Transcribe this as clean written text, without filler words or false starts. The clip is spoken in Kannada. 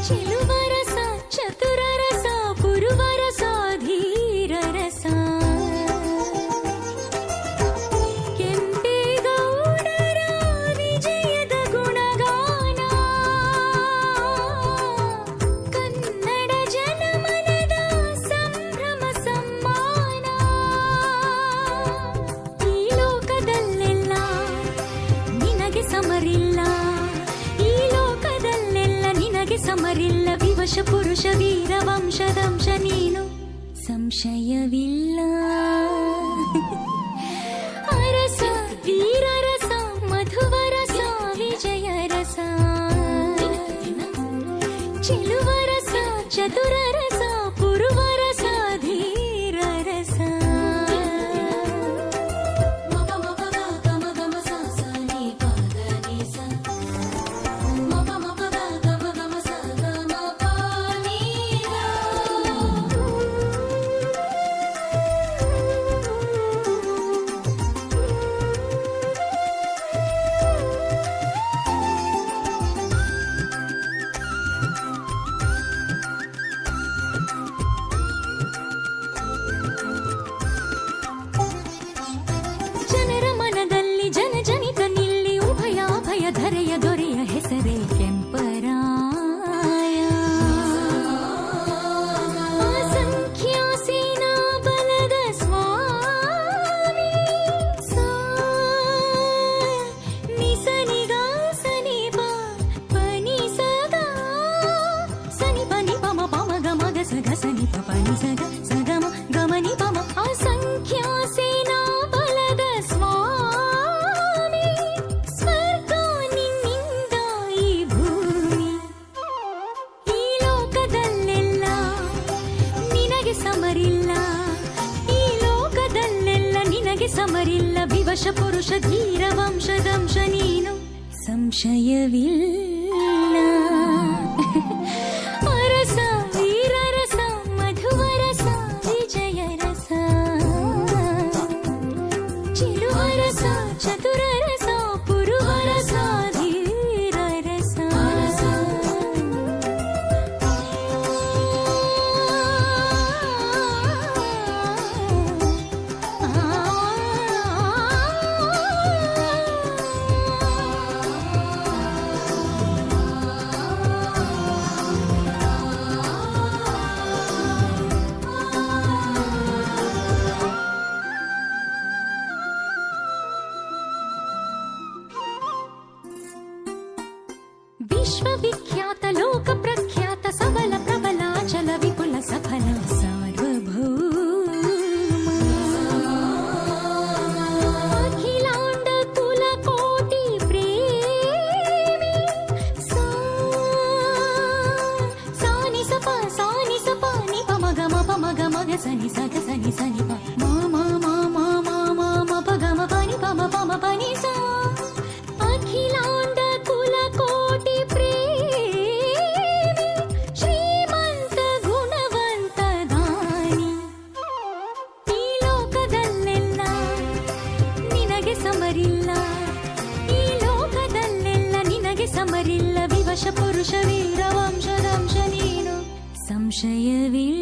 ಚೆಲುವರಸ ಚತುರರಸ ಪುರುವರಸ ಧೀರರಸ ಕೆಂಪೇಗೌಡರ ವಿಜಯದ ಗುಣಗಾನ ಕನ್ನಡ ಜನಮನದ ಸಂಭ್ರಮ ಸಮ್ಮಾನ ಈ ಲೋಕದಲ್ಲೆಲ್ಲ ನಿನಗೆ ಸಮರಿಲ್ಲ ಸಮರಿಲ್ಲ ವಿವಶ ಪುರುಷ ವೀರ ವಂಶದಂಶ ನೀನು ಸಂಶಯವಿಲ್ಲ ಅರಸ ವೀರರಸ ಮಧುವರಸ ವಿಜಯರಸ ಚೆಲುವರಸ ಚತುರರಸ ಪುರುವರಸ ಧೀರರಸ ಧರೆಯ ದೊರೆಯ ಹೆಸರೇ ಕೆಂಪರಾಯ ಅಸಂಖ್ಯ ಸೇನಾ ಬಲದ ಸ್ವಾಮಿ ನಿಸನಿಗ ಸನಿಪ ಪನಿ ಸಗ ಸನಿ ಪನಿ ಪಮ ಪಮ ಗಮ ಗಸ ಗಸನಿ ಪನಿ ಸಗ ಸಗಮ ಗಮನಿ ಪಮ ಅಸಂಖ್ಯ ಸೇನಾ ಬಲದ ಸ್ವಾಮಿ ಸಮರಿಲ್ಲ ಈ ಲೋಕದಲ್ಲೆಲ್ಲ ನಿನಗೆ ಸಮರಿಲ್ಲ ವಿವಶ ಪುರುಷ ಧೀರ ವಂಶದಂಶ ನೀನು ಸಂಶಯವಿಲ್ಲ ಅರಸ ವೀರರಸ ಮಧುವರಸ ವಿಜಯರಸ ಚೆಲುವರಸ ಚತುರರಸ ಪುರುವರಸ ಧೀರರಸ ವಿಶ್ವವಿಖ್ಯಾತ ಲೋಕ ಪ್ರಖ್ಯಾತ ಸಬಲ ಪ್ರಬಲ ಅಚಲ ವಿಪುಲ ಸಫಲ ಸಾರ್ವಭೌಮ ಅಖಿಲಾಂಡ ಕುಲ ಕೋಟಿ ಪ್ರೇಮಿ ಸಾನಿ ಸಪ ನಿ ಪಮ ಗಮ ಸನಿ ಸಗ ಸನಿ ಸನಿ ಪ ಮ ಪ ಗಮ ಪನಿ ಪಮ ಪಮ ಪನಿ ಸ ಅಖಿಲಾಂಡ ಕುಲ ಕೋಟಿ ಪ್ರೇಮಿ ಶ್ರೀಮಂತ ಗುಣವಂತ ದಾನಿ ಈ ಲೋಕದಲ್ಲೆಲ್ಲ ನಿನಗೆ ಸಮರಿಲ್ಲ ಈ ಲೋಕದಲ್ಲೆಲ್ಲ ನಿನಗೆ ಸಮರಿಲ್ಲ ವಿವಶ ಪುರುಷ ವೀರ ವಂಶದಂಶ ನೀನು ಸಂಶಯವಿಲ್ಲ